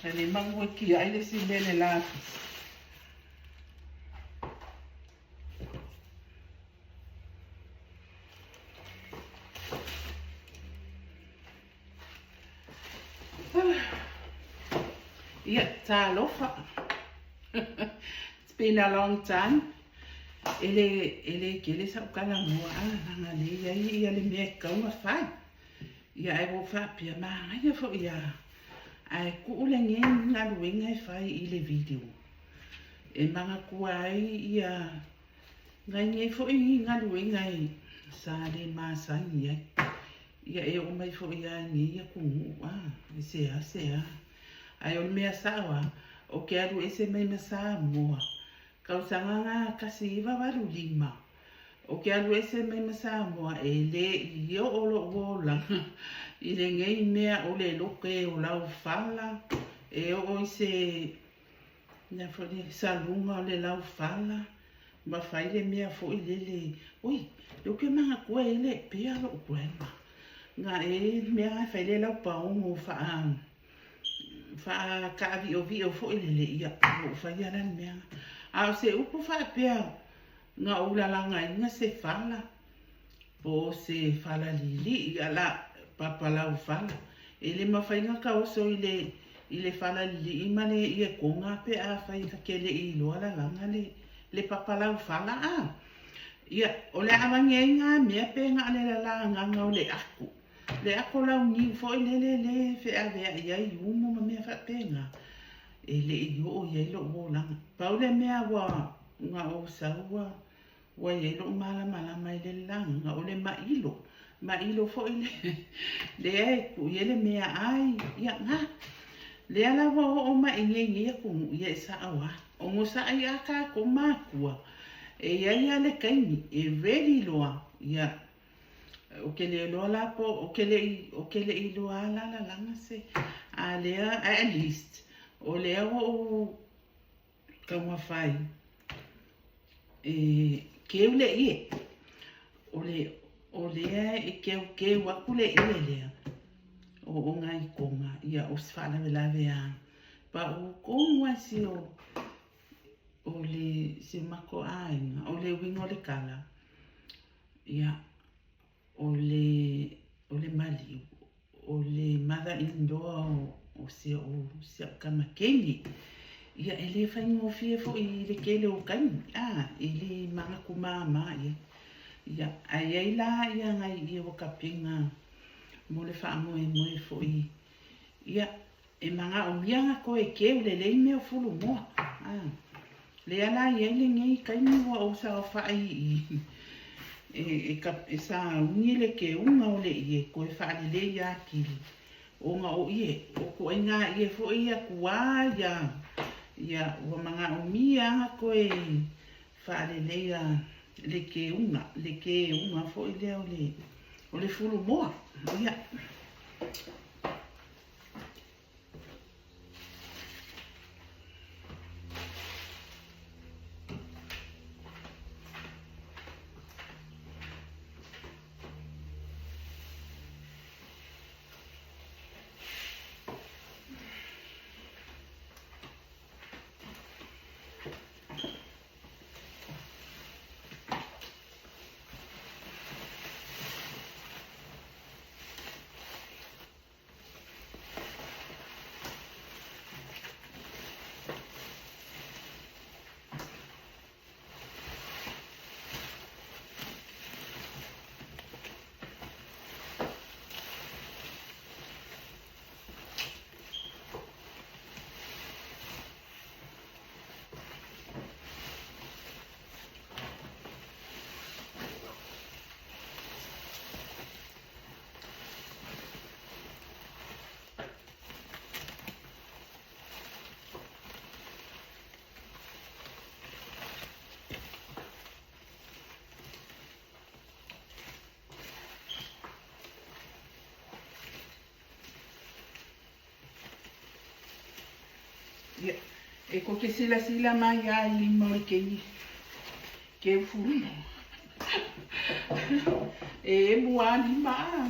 Ele mangu ki ai le silele lapis. Yeah, talofa. It's been a long time. Ele kele sa kala mo nga le ia le me ka uma fai. Ia e wo fa pia ma ia fo ia. Ai ku le ngen na luenga fai i le video. E manga ku ai ia ngai fo i nga luenga i sa le ma sa ia. Ia e o mai fo ia ni ia ku se a. Ai o mea sawa o ke alu ese mai masa moa. Kau sanga nga kasi iwa waru lima. O ke alu ese mai masa moa e le i o olo wola. I le ngei mea o le loke o lau fala. E o ise na fone salunga o le lau fala. Ma fai le mea fo i lele. Ui, yo ke manga kua e le pia lo kuema. Nga e mea fai le lau paungo faa. Fa ka vi o fo ile ia o fa ia lan mea a se upo fa pea nga ula langa nga se fala po se fala lili ia la papa la fala ele ma fa nga ka o so ile fala lili imane ia konga pe a fa ia kele i lo la langa le papa la fala a ia o le amange nga me pe nga le la nga o le aku le ako lau ni fo le fe a vea ia i umo ma mea whapenga. E le i o ia i lo o langa. Pau le mea wa nga o saua wa ia i lo mala mai le langa. O le mailo fo i le e ku ia le mea ai ia nga. Le ala wa o ma inge ia ku ia i sa awa. O ngo sa ai aka ko makua. E ia le kaini e veri loa ia. O ke le loa la po, o ke le i loa la langa se. A lea, at least. O lea o kaunga whai. Keu le ie. O lea e keu waku le ie lea. O ngai konga. Ia o sifana me lawe a. Pa o konga si o le se mako ainga. O le wingo le kala. Ia. O le mali, o le mother-in-law o se kamakengi. Ia e le whaingo fia fo i le kele o kaini. I le manga kumama ia. Ia ai la ia ngai i o kapinga mo le whaamoe fo i. Ia e manga o mianga ko e keu le mea fulu moa. Le ala ia le ngei kaini wa o sa o whai i. E sa ungi le ke unga o le ie ko e whaale le ia kiri. O nga o ie, o ko e ngā ie fo ia kua ia ua manga o mia ko e whaale le ia le ke unga fo i lea o le fulu moa. Ia. Ia, e ko ke sila mai a i lima o ke furu. E mua lima a.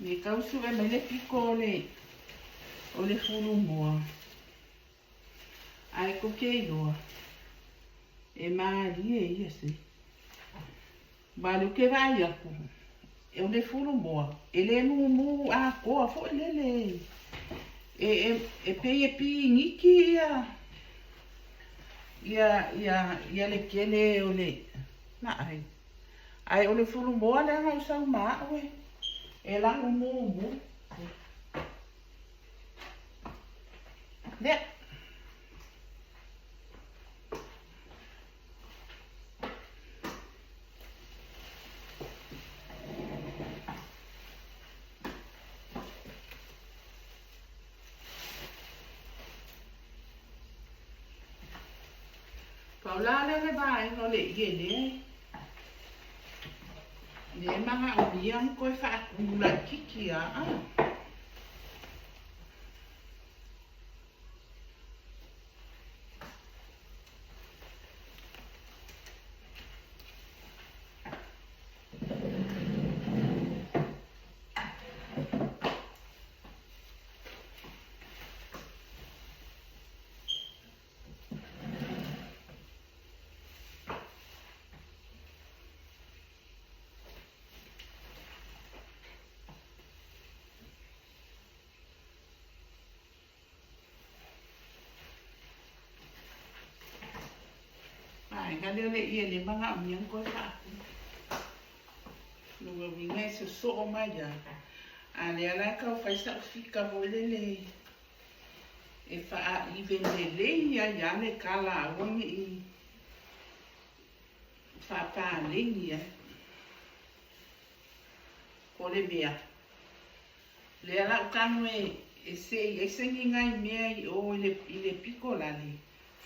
Me kausu e mele piko o le fulu moa. Ai ko ke iloa. E maali e ia se. Malu ke vai aku. E o le fulu moa. E le mu a koa fo lele. E pe e pi ngiki ia le kele o le. Na ai. Ai o le fulu moa le anga usau maa we. E la mu. Lea. Paula le vai no le iele. Le maha o bia ko fa akula kiki a. Ai ngale le iele maha o mian ko fa. Lua winga so o mai ya. Ale ala ka fa sa fika volele. E fa I vendele ya le kala wongi I fa pa linha ko le mea. Le ala o kanu e se ngai mea I o ile piko lali.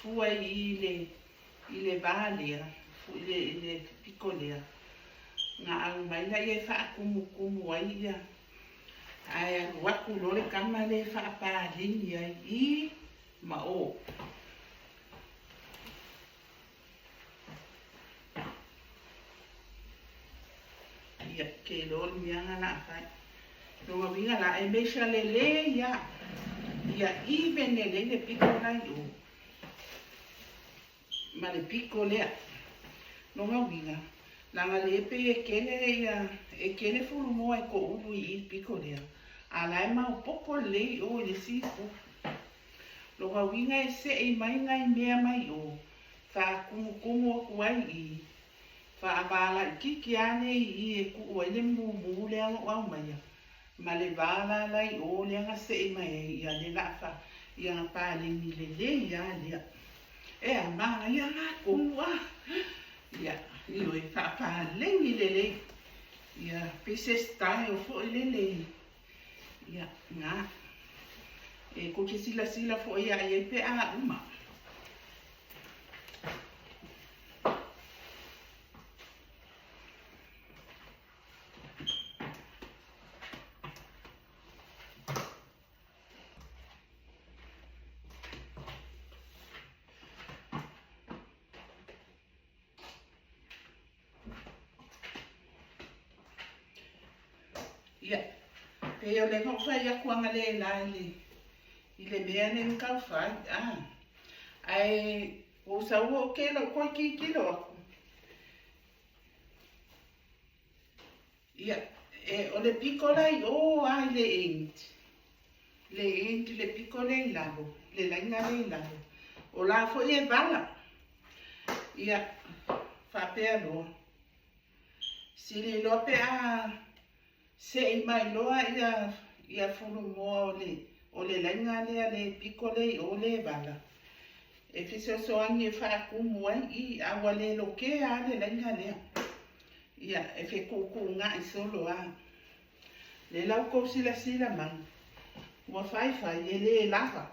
Fua I le valea, ile piko lea. Nga au mai la ia fa kumu ai ia. Ai waku lore kama le fa pa linha I ma o. Ia ke lor mianga na fai. Nunga winga la e mesha le ia. Ia I venele le piko nai o. Ma le piko lea. Nunga winga. Langa le pe e kele fulu moa e ko uvu I piko lea. Ala e mau popo le o le sifu. Loga winga e se e mai ngai mea mai o. Fa kumu o kuai I. Fa abala kiki ane I e ku o ele mu le au mai. Ma le vala lai o le anga se e mai ia le lafa. Ia pa le ni le ia le. E a maa ia ngā kumua. Ia, io e whapa lengi le. Ia, pese stai o fo le. Ia, ngā. E ko ke sila fo ia e pe a uma. Ia, pe o le ngau whai a kuanga le la I le mea ne ngau whai. Ai, o sa ua o ke lo koi ki kilo aku. Ia, o le piko lai o ai le enti. Le enti le piko le lalo, le lainga le lalo. O la fo e vala. Ia, whapea loa. Sili loa pe a se I mai loa ia fulu moa o le lainga lea le piko le o le vala. E fiso soangi e whaakumu ai I awa le loke a le lainga lea. Ia e fe kuku ngā I solo a. Le lau kou sila man. Ua whai e le lava.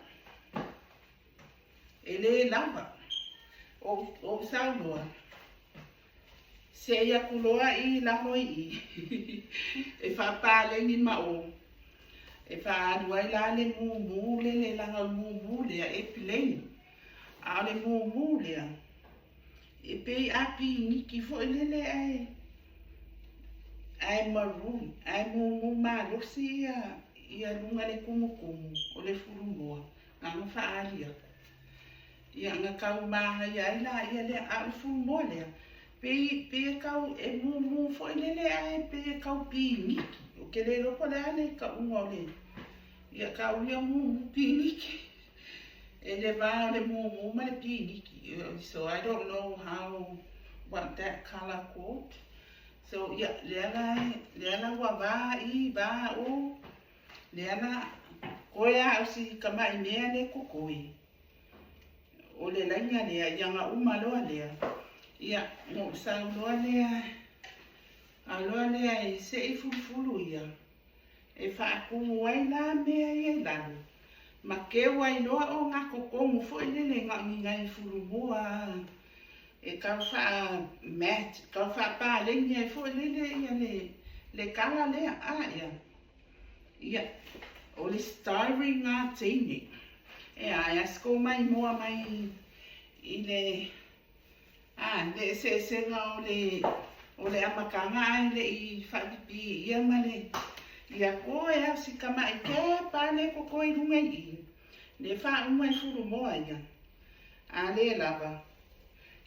E le lava. O sauloa. Se ia kuloa I lavo I. E whapa lengi ma o. E whaaduai la le mu le langa mu lea e pileni. A le mu lea. E pei api niki fo lele ai. ai maroon, ai mo malusi ia lunga le kumu o le furumua. Nga whaalia. Ia nga kau maha ia ia le a furumua lea. Pe kau e mu fo le ai pe kau piniki. O ke le roko le ane ka unga le. Ia kau ia mu piniki. E le vā le mu ma le piniki. So I don't know what that color called. So ia le ala wa vā o le ala koe a si ka mai mea le kokoi. O le lainga lea, ia ngā umaloa lea. Ia, mo sa loa lea. A loa lea e se i fulfulu ia. E whaakumu wai la mea i e lalu. Ma ke wai loa o ngā kokongu fo i lele ngā ngai fulumua. E kau wha mat, kau wha pā lengi e fo i lele ia le kala lea a ia. Ia. O le styring ngā teine. E ai, asko mai moa mai i le se ngā o le amakanga ai le i whapipi ia ma le. Ia koe a si kama i ke pāne koko i runga i. Le wha umai furu moa ia. A le lava.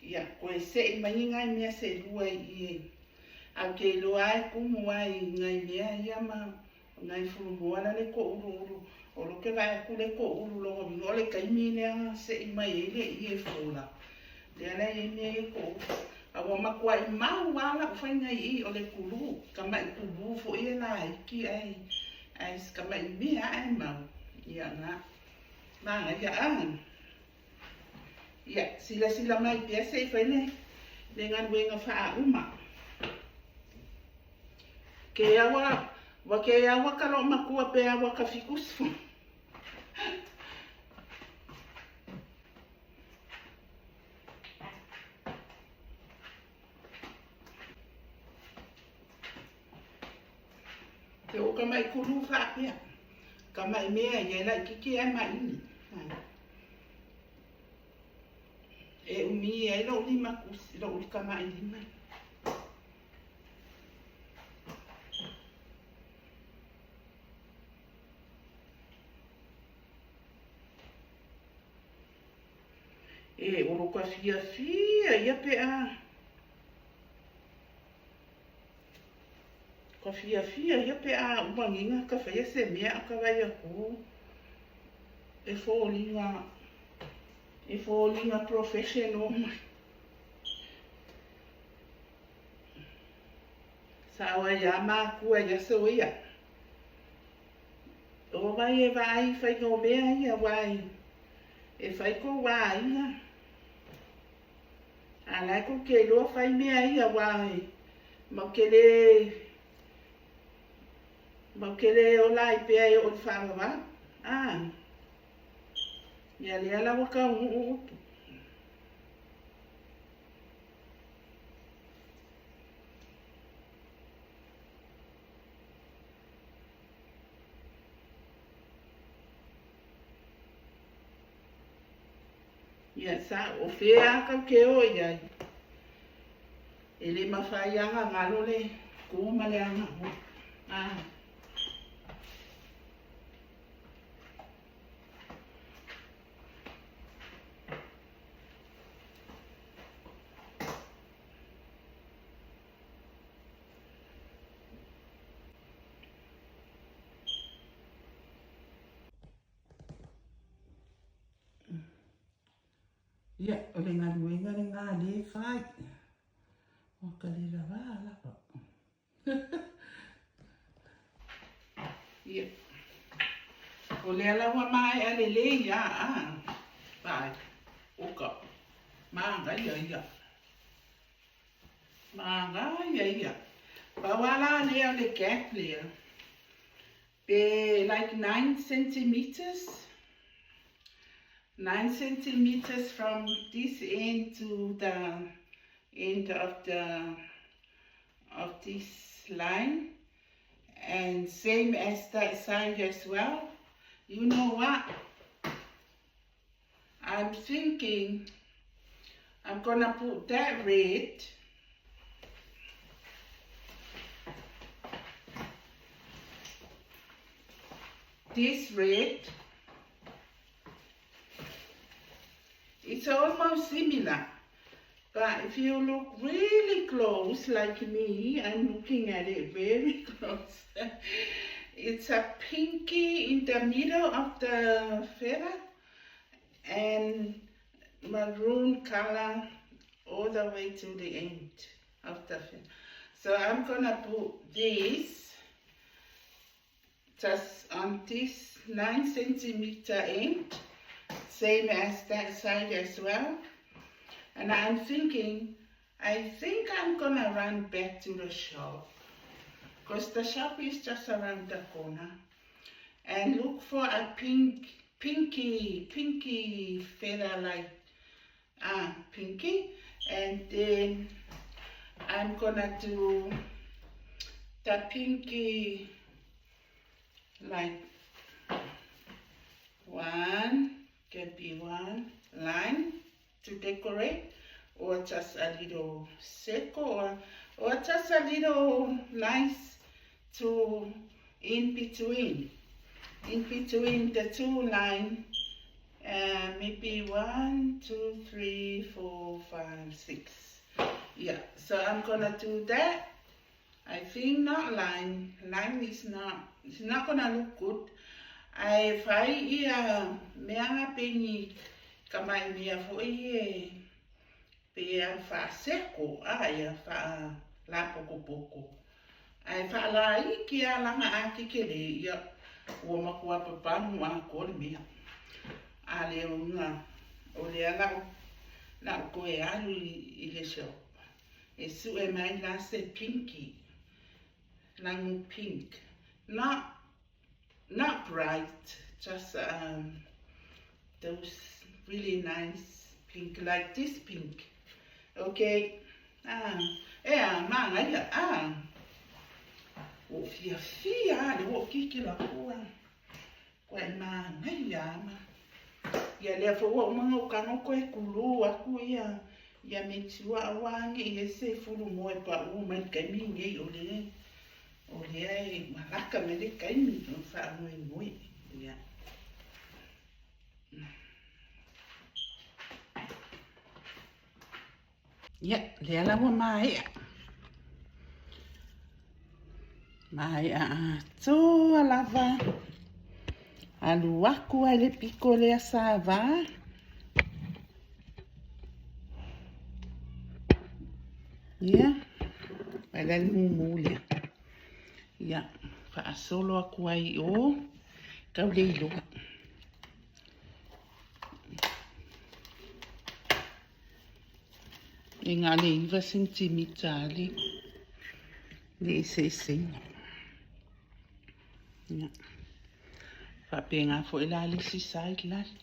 Ia koe se i mai ngai mea se lua i e. Au ke loa e kumu ai ngai mea ia ma. Ngai furu moa la le ko uru. O lo ke vai ku le ko uru longo mi. O le kaimi lea se i mai e le i e fula. Le ala e mea e ko. Awa makua i mau wala o whainga i o le kulu. Ka mai kubu fo i e la iki ai. Ai ka mai mea ai mau. Ia ngā. Manga ia an. Ia sila mai pia se i whaine. Le ngan wenga wha uma. Ke awa. Wa ke awa ka lo makua pe awa ka fikusu. Te o ka mai kuru whapea. Ka mai mea i la kiki ai mai ini. E umi e lo li makusi, lo li ka mai lima. E oro ka fia ia pe a. Ka fia ia pe a umanginga ka whaia se mea ka vai a ku. E fōlinga professional mai. Sawa ia mā kua ia so ia. O vai e vai whai ngō mea ia wai. E whai ko wai ia. A lai ko ke loa whai mea ia wai. Mau ke le o lai pea e o whaarawa. Ia le ala waka utu. Ia sa o whea ka ke o ia. E le mawhaianga ngalo le kōma le anga. Ia, o le ngā luenga le ngā le whai. O ka le rawa alapa. Ia. O le alawa mai a le ia. Whai. Oka. Manga ia. Manga ia. Pawala lea le gap lea. Be like 9 centimeters. 9 centimeters from this end to the end of this line, and same as that side as well. You know what? I'm thinking I'm gonna put that red this red. It's almost similar, but if you look really close, like me, I'm looking at it very close. It's a pinky in the middle of the feather and maroon color all the way to the end of the feather. So I'm gonna put this just on this 9 centimeter end, same as that side as well. And I'm thinking, I think I'm gonna run back to the shop, because the shop is just around the corner, and look for a pinky feather, like pinky, and then I'm gonna do the pinky, like can be one line to decorate, or just a little circle, or just a little nice to in between the two lines, maybe 1, 2, 3, 4, 5, 6. Yeah, so I'm gonna do that. I think not line is not gonna look good. I fai mea pengi kamai mea foi pe fa seko ia fa la poko. Ai fa la I ki a langa a kikele ia o makua papanu a kore mea. A le unga o le ala na koe alu I le shop. E su e mai la se pinky. Lang pink. Not bright, just those really nice pink, like this pink. Okay. O fia, le o kiki la kua. Koe mana ia ma. Ia lea fo o mga ukano koe kulu aku ia me tua awangi I se furu moe pa u mai kai mingi o le. O lea malaka me le kaimi o wha mui. Ia. Ia, lea lawa mai. Mai toa lava. Alu aku ai le piko lea sava. Ia. Ai la mumu lea. Ia, whaasolo aku ai o kau leiloa. E ngā le 2 centimeter le se. Ia. Whape ngā fo ila lisi side lali.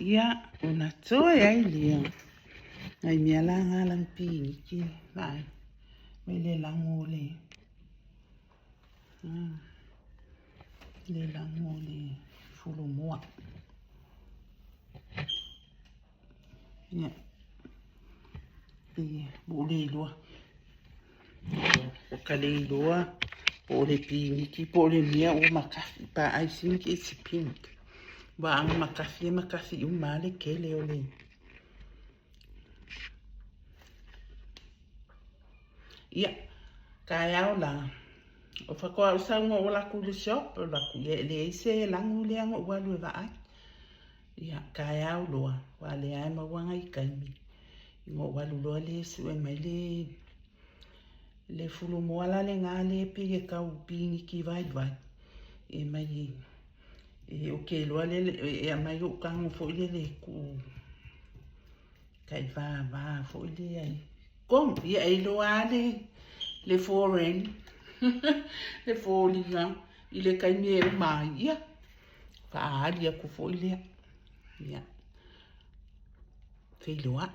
Ia, una toe ai lea. Ai mea la ngā lampi ki mai. Me le lango le. Le lango le fulu moa. Ia. Bu le loa. O ka le loa. Po le piniki. Po le mea o makafi. But I think it's pink. Ba ang makafi umale kele o le. Ia. Kai au la. O whakoa o saunga o laku le shop, o laku le se langu leanga o walu e waai. Ia, kai au loa, wa le ai mawanga I kaimi. Ingo walu loa le su e mai le fulu moala le ngā le pi e kau pingi ki vai. E mai o ke loa le e mai o kango fo le ku. Kai va fo le ai. Kom, ia e loa le foreign. Le foliga I le kaimi e mai ia. Whaari aku fo I lea. Ia. Whailoa.